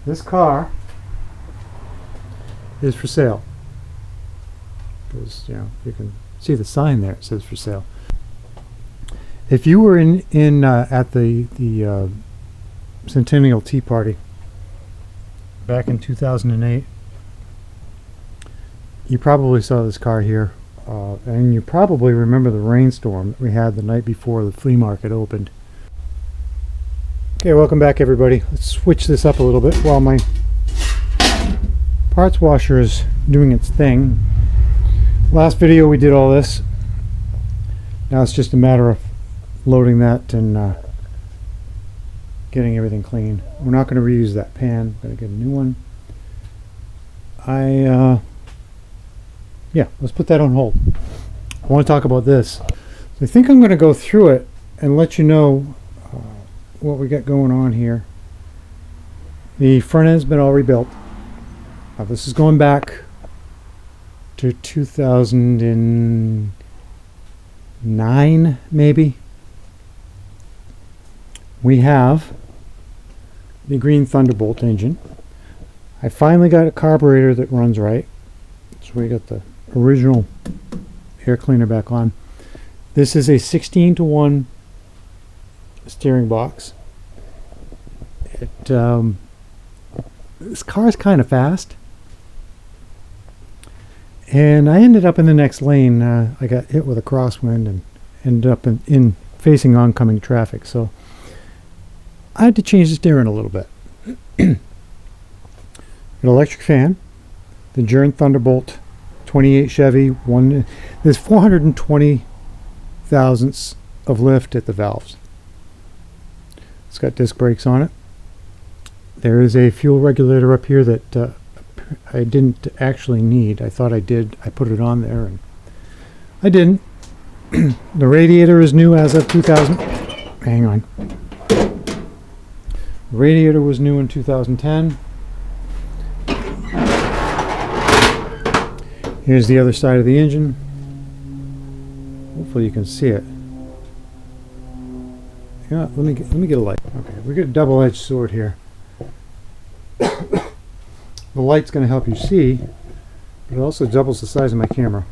This car is for sale. Because, you know, you can see the sign there. It says for sale. If you were at the Centennial Tea Party back in 2008, you probably saw this car here, and you probably remember the rainstorm that we had the night before the flea market opened. Okay, welcome back everybody. Let's switch this up a little bit while my parts washer is doing its thing. Last video we did all this. Now it's just a matter of loading that and getting everything clean. We're not going to reuse that pan. I'm going to get a new one. Yeah, let's put that on hold. I want to talk about this. So I think I'm going to go through it and let you know what we got going on here. The front end's been all rebuilt. This is going back to 2009 maybe. We have the green Thunderbolt engine. I finally got a carburetor that runs right. So we got the original air cleaner back on. This is a 16:1 steering box. This car is kind of fast, and I ended up in the next lane. I got hit with a crosswind and ended up in facing oncoming traffic, so I had to change the steering a little bit. An electric fan, the Jern Thunderbolt 28 Chevy, there's 420 thousandths of lift at the valves. It's got disc brakes on it. There is a fuel regulator up here that I didn't actually need. I thought I did. I put it on there and I didn't. The radiator is new as of 2000. Hang on. The radiator was new in 2010. Here's the other side of the engine. Hopefully you can see it. Yeah, let me get a light. Okay, we got a double-edged sword here. The light's going to help you see, but it also doubles the size of my camera.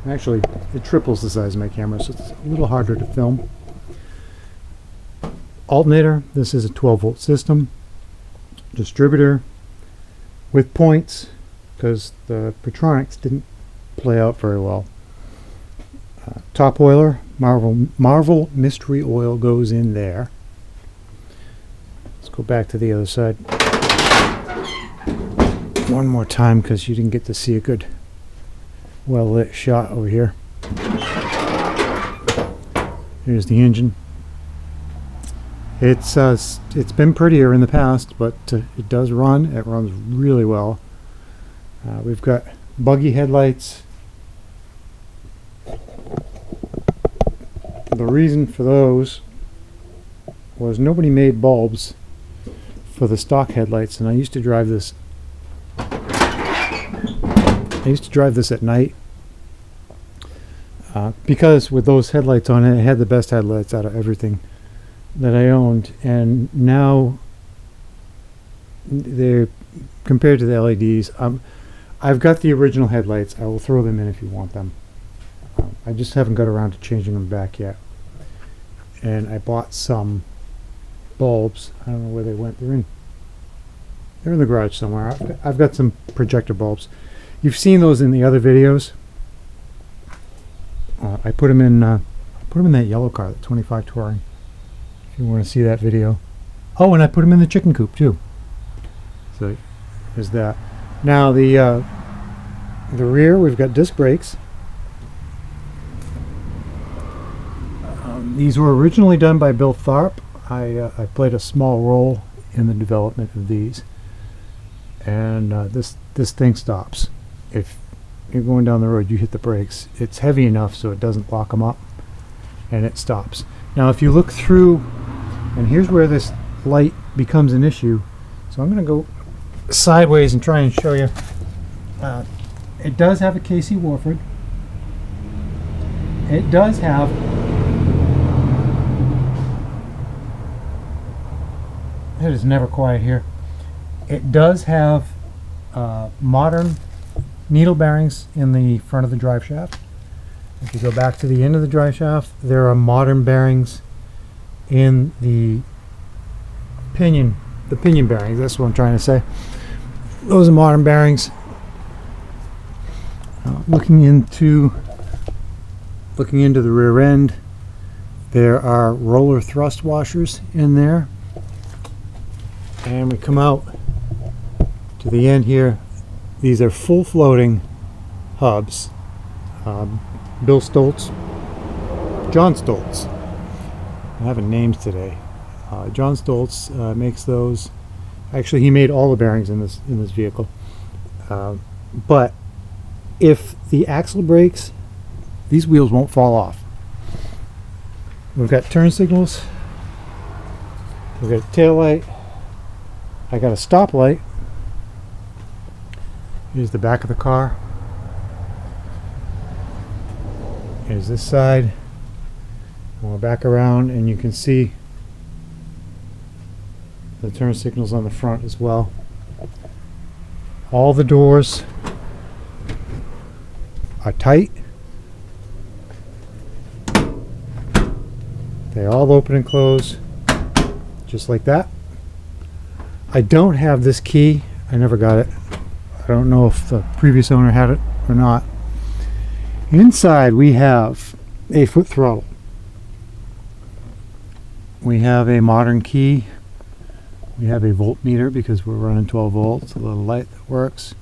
Actually, it triples the size of my camera, so it's a little harder to film. Alternator, this is a 12-volt system. Distributor with points, because the Petronics didn't play out very well. Top oiler, Marvel Mystery Oil goes in there. Let's go back to the other side one more time because you didn't get to see a good well lit shot over here. Here's the engine. It's been prettier in the past, but it does run. It runs really well. We've got buggy headlights. The reason for those was nobody made bulbs for the stock headlights, and I used to drive this. At night because with those headlights on it, it had the best headlights out of everything that I owned, and now they're compared to the LEDs. I've got the original headlights. I will throw them in if you want them. I just haven't got around to changing them back yet. And I bought some bulbs. I don't know where they went. They're in the garage somewhere. I've got some projector bulbs. You've seen those in the other videos. I put them in that yellow car, the 25 Touring. If you want to see that video. Oh, and I put them in the chicken coop too. So there's that. Now the rear, we've got disc brakes. These were originally done by Bill Tharp. I played a small role in the development of these. And this thing stops. If you're going down the road, you hit the brakes. It's heavy enough so it doesn't lock them up, and it stops. Now if you look through, and here's where this light becomes an issue. So I'm going to go sideways and try and show you. It does have a Casey Warford. It does have it is never quiet here. It does have modern needle bearings in the front of the drive shaft. If you go back to the end of the drive shaft, there are modern bearings in the pinion bearings. That's what I'm trying to say. Those are modern bearings. Looking into the rear end, there are roller thrust washers in there, and we come out to the end here. These are full floating hubs. John Stoltz. I'm having names today. John Stoltz makes those. Actually, he made all the bearings in this vehicle. But if the axle breaks, these wheels won't fall off. We've got turn signals. We've got a tail light. I got a stop light. Here's the back of the car. Here's this side. And we're back around, and you can see the turn signals on the front as well. All the doors are tight. They all open and close just like that. I don't have this key. I never got it. I don't know if the previous owner had it or not. Inside we have a foot throttle. We have a modern key. We have a voltmeter because we're running 12 volts, a little light that works.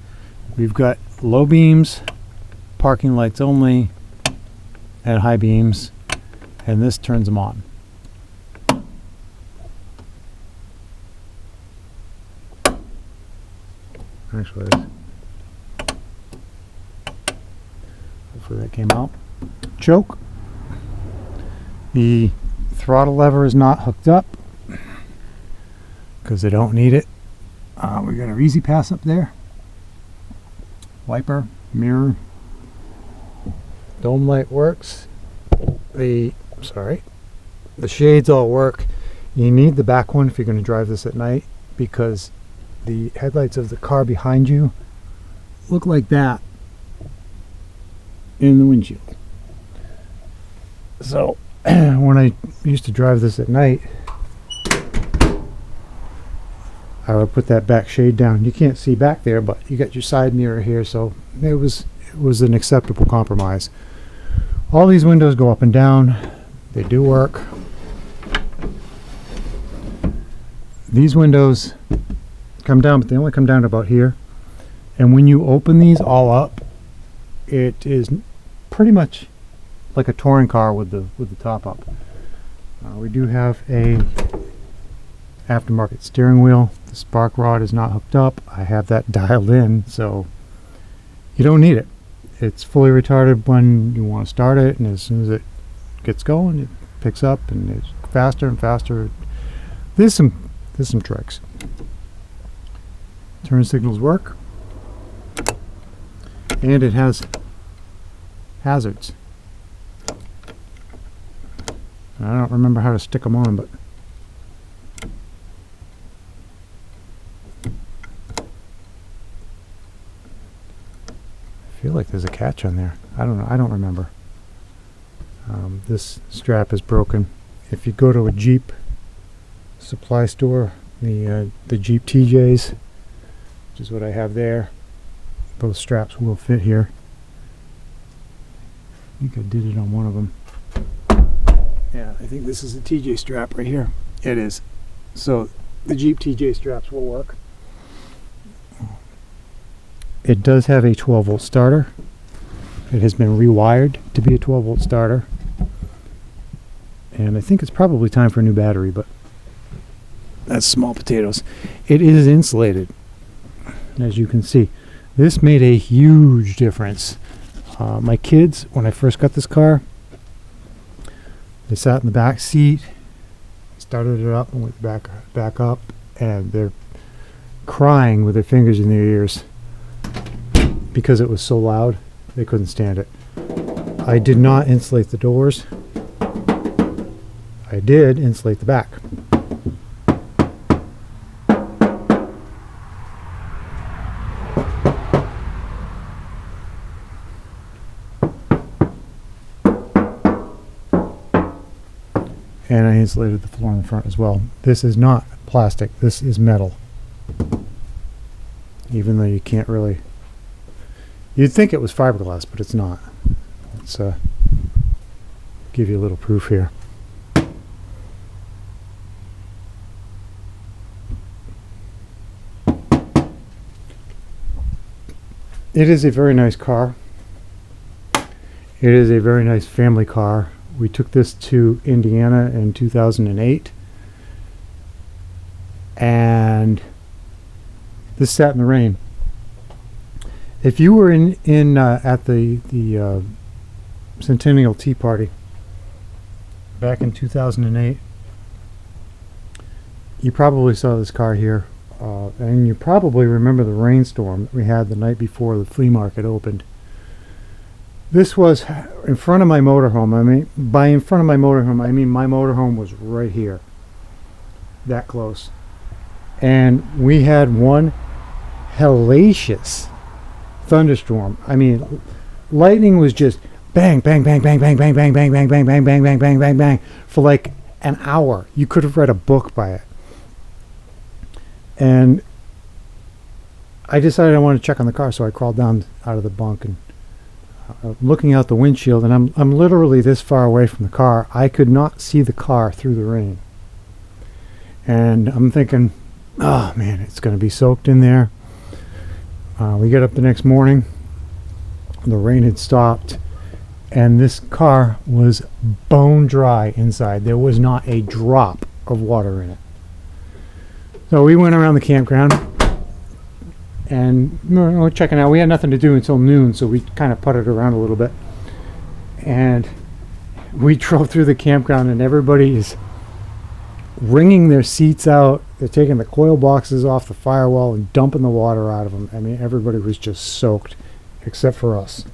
We've got low beams, parking lights only, and high beams, and this turns them on. Actually, hopefully that came out. Choke. The throttle lever is not hooked up because they don't need it. We got our easy pass up there. Wiper, mirror, dome light works. The shades all work. You need the back one if you're going to drive this at night, because the headlights of the car behind you look like that in the windshield. So when I used to drive this at night, I would put that back shade down. You can't see back there, but you got your side mirror here, so it was an acceptable compromise. All these windows go up and down. They do work. These windows come down, but they only come down to about here. And when you open these all up, it is pretty much like a touring car with the top up. We do have a aftermarket steering wheel. The spark rod is not hooked up. I have that dialed in, so you don't need it. It's fully retarded when you want to start it, and as soon as it gets going, it picks up, and it's faster and faster. There's some tricks. Turn signals work, and it has hazards. I don't remember how to stick them on, but I feel like there's a catch on there. I don't know. I don't remember. This strap is broken. If you go to a Jeep supply store, the Jeep TJs, which is what I have there, both straps will fit here. I think I did it on one of them. Yeah, I think this is a TJ strap right here. It is. So the Jeep TJ straps will work. It does have a 12 volt starter. It has been rewired to be a 12 volt starter. And I think it's probably time for a new battery, but that's small potatoes. It is insulated, as you can see. This made a huge difference. My kids, when I first got this car, they sat in the back seat, started it up and went back up, and they're crying with their fingers in their ears because it was so loud. They couldn't stand it. I did not insulate the doors. I did insulate the back. and I insulated the floor in the front as well. This is not plastic, this is metal. Even though you can't really, you'd think it was fiberglass, but it's not. Let's give you a little proof here. It is a very nice car. It is a very nice family car. We took this to Indiana in 2008, and this sat in the rain. If you were in at the Centennial Tea Party back in 2008, you probably saw this car here, and you probably remember the rainstorm that we had the night before the flea market opened. This was in front of my motorhome. I mean, by in front of my motorhome, I mean my motorhome was right here, that close. And we had one hellacious thunderstorm. I mean, lightning was just bang, bang, bang, bang, bang, bang, bang, bang, bang, bang, bang, bang, bang, bang, bang, bang, for like an hour. You could have read a book by it. And I decided I wanted to check on the car, so I crawled down out of the bunk and looking out the windshield, and I'm literally this far away from the car. I could not see the car through the rain, and I'm thinking, oh man, it's going to be soaked in there. We get up the next morning, the rain had stopped, and this car was bone dry inside. There was not a drop of water in it. So we went around the campground and we're checking out. We had nothing to do until noon, so we kind of putted around a little bit, and we drove through the campground, and everybody is wringing their seats out. They're taking the coil boxes off the firewall and dumping the water out of them. I mean, everybody was just soaked except for us.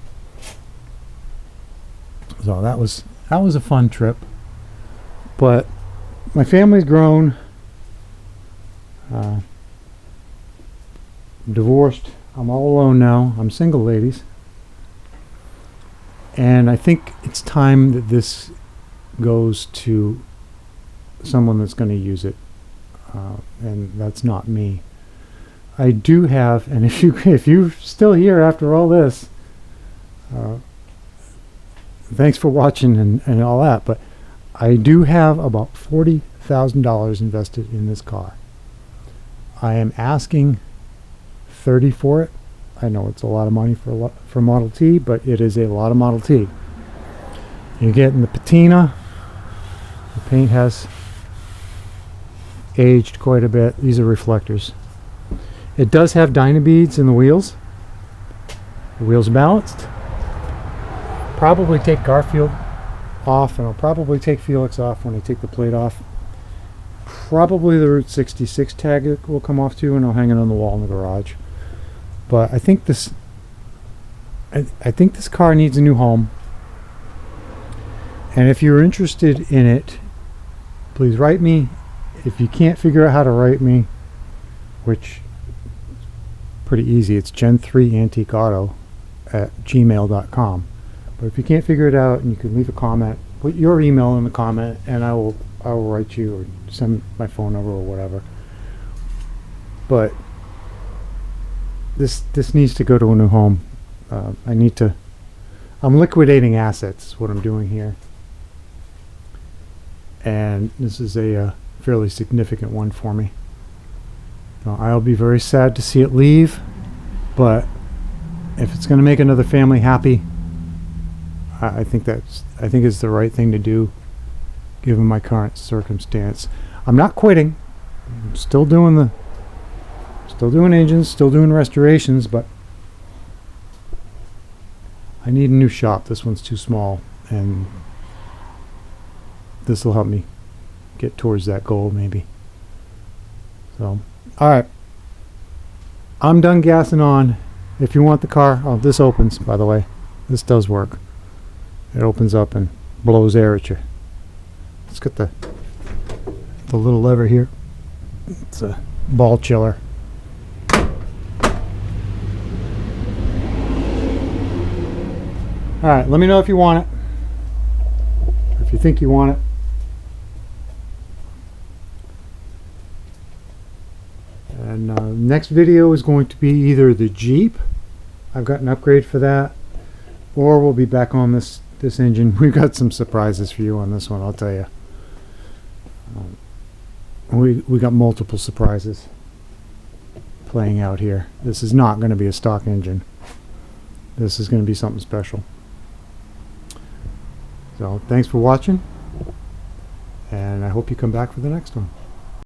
So that was a fun trip. But my family's grown. Divorced. I'm all alone now. I'm single, ladies. And I think it's time that this goes to someone that's going to use it. And that's not me. I do have, and if you're still here after all this, thanks for watching and all that, but I do have about $40,000 invested in this car. I am asking $30,000 for it. I know it's a lot of money for Model T, but it is a lot of Model T. You're getting the patina. The paint has aged quite a bit. These are reflectors. It does have Dynabeads in the wheels. The wheels are balanced. Probably take Garfield off, and I'll probably take Felix off when I take the plate off. Probably the Route 66 tag will come off too, and I'll hang it on the wall in the garage. But I think this car needs a new home. And if you're interested in it, please write me. If you can't figure out how to write me, which is pretty easy, it's gen3antiqueauto@gmail.com. But if you can't figure it out, and you can leave a comment, put your email in the comment, and I will write you or send my phone number or whatever. But this needs to go to a new home. I'm liquidating assets is what I'm doing here, and this is a fairly significant one for me. So I'll be very sad to see it leave, but if it's going to make another family happy, I think it's the right thing to do, given my current circumstance. I'm not quitting. I'm still doing engines, still doing restorations, but I need a new shop. This one's too small, and this will help me get towards that goal, maybe. So, all right, I'm done gassing on. If you want the car, oh, this opens, by the way. This does work. It opens up and blows air at you. Let's get the little lever here. It's a ball chiller. Alright, let me know if you want it, or if you think you want it. Next video is going to be either the Jeep, I've got an upgrade for that, or we'll be back on this engine. We've got some surprises for you on this one, I'll tell you. We got multiple surprises playing out here. This is not going to be a stock engine. This is going to be something special. So thanks for watching, and I hope you come back for the next one.